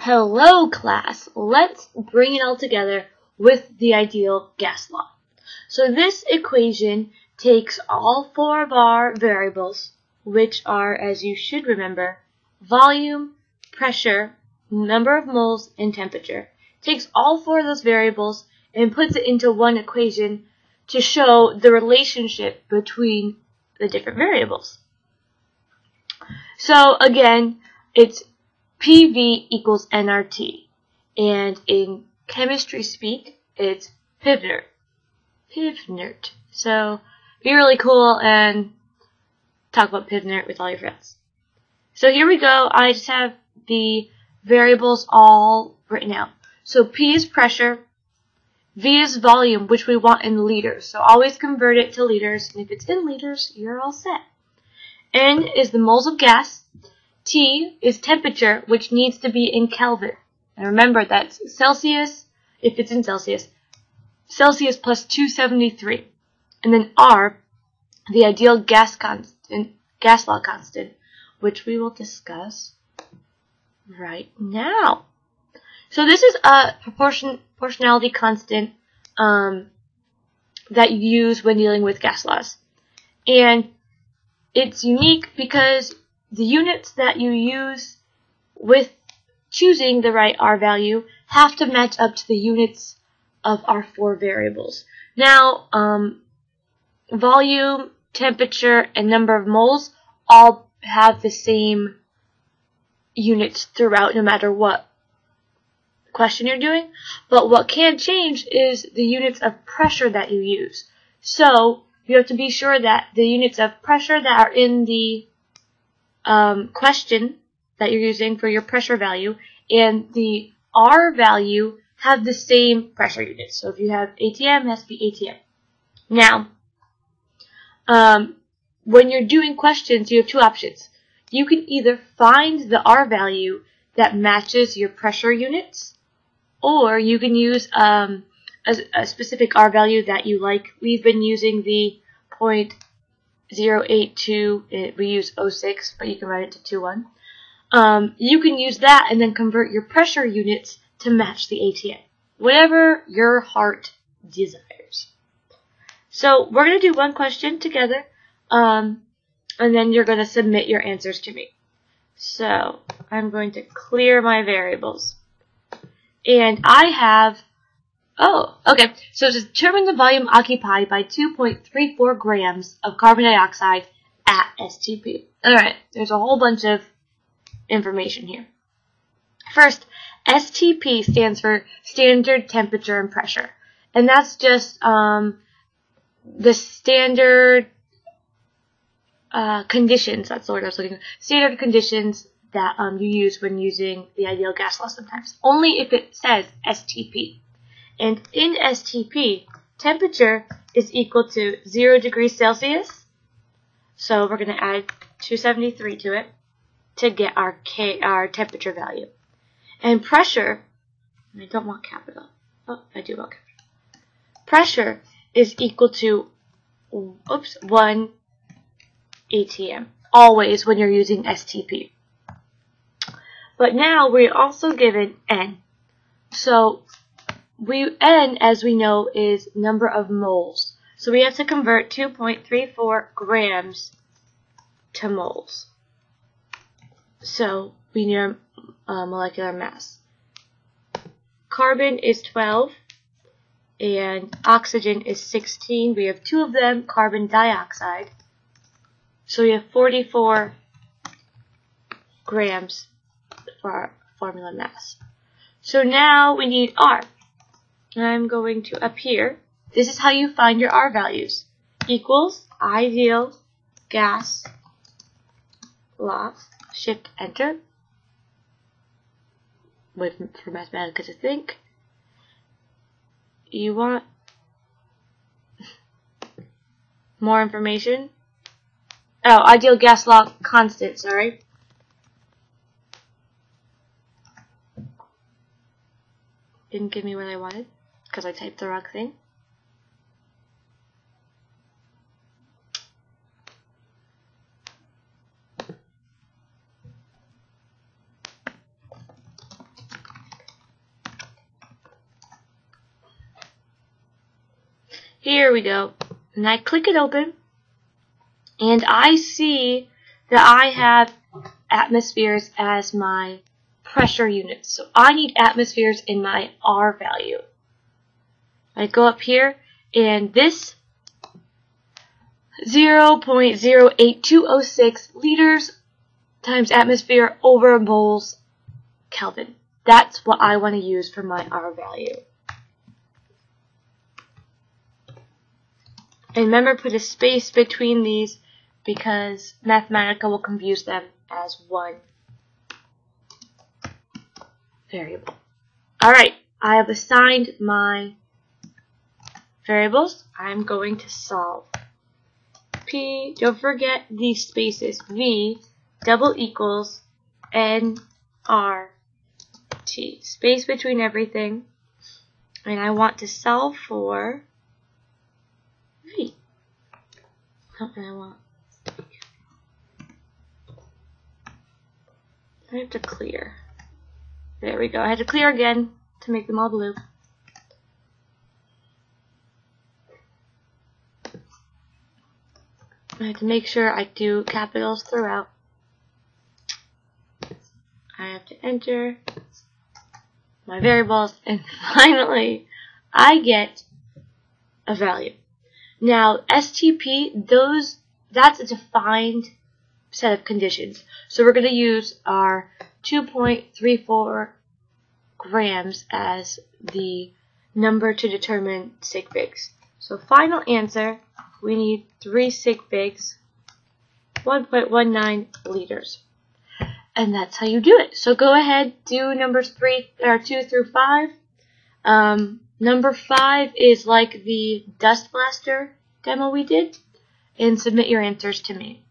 Hello class, let's bring it all together with the ideal gas law. So this equation takes all four of our variables, which are, as you should remember, volume, pressure, number of moles, and temperature. Takes all four of those variables and puts it into one equation to show the relationship between the different variables. So again, it's PV equals nRT, and in chemistry speak, it's Pivnert. So be really cool and talk about Pivnert with all your friends. So here we go. I just have the variables all written out. So P is pressure, V is volume, which we want in liters. So always convert it to liters, and if it's in liters, you're all set. N is the moles of gas. T is temperature, which needs to be in Kelvin. And remember, that's Celsius, if it's in Celsius, Celsius plus 273. And then R, the ideal gas law constant, which we will discuss right now. So this is a proportionality constant that you use when dealing with gas laws. And it's unique because the units that you use with choosing the right R value have to match up to the units of our four variables. Now, volume, temperature, and number of moles all have the same units throughout, no matter what question you're doing. But what can change is the units of pressure that you use. So you have to be sure that the units of pressure that are in the question that you're using for your pressure value and the R value have the same pressure units. So if you have ATM, it has to be ATM. Now, when you're doing questions, you have two options. You can either find the R value that matches your pressure units, or you can use a specific R value that you like. We've been using the 0.082, we use 06, but you can write it to 21. You can use that and then convert your pressure units to match the ATM. Whatever your heart desires. So we're going to do one question together, and then you're going to submit your answers to me. So I'm going to clear my variables. And I have, okay, so to determine the volume occupied by 2.34 grams of carbon dioxide at STP. Alright, there's a whole bunch of information here. First, STP stands for standard temperature and pressure. And that's just the standard conditions, that's the word I was looking for, standard conditions that you use when using the ideal gas law sometimes. Only if it says STP. And in STP, temperature is equal to 0 degrees Celsius. So we're going to add 273 to it to get our temperature value. And pressure, and I don't want capital. Oh, I do want capital. Pressure is equal to 1 ATM. Always when you're using STP. But now we're also given N. So N, as we know, is number of moles. So we have to convert 2.34 grams to moles. So we need our molecular mass. Carbon is 12 and oxygen is 16. We have two of them, carbon dioxide. So we have 44 grams for our formula mass. So now we need R. I'm going to up here. This is how you find your R values. Equals ideal gas law. Shift enter. Wait for Mathematica to think. You want more information? Oh, ideal gas law constant, sorry. Didn't give me what I wanted because I typed the wrong thing. Here we go. And I click it open, and I see that I have atmospheres as my pressure units. So I need atmospheres in my R value. I go up here, and this 0.08206 liters times atmosphere over moles Kelvin. That's what I want to use for my R value. And remember, put a space between these because Mathematica will confuse them as one variable. Alright, I have assigned my variables. I'm going to solve. P, don't forget these spaces. V double equals N R T. Space between everything. And I want to solve for V. Oh, and I have to clear. There we go. I had to clear again to make them all blue. I have to make sure I do capitals throughout. I have to enter my variables, and finally I get a value. Now STP, that's a defined set of conditions. So we're going to use our 2.34 grams as the number to determine sig figs. So final answer, we need 3 sig figs, 1.19 liters. And that's how you do it. So go ahead, do numbers 2 through 5. Number 5 is like the dust blaster demo we did, and submit your answers to me.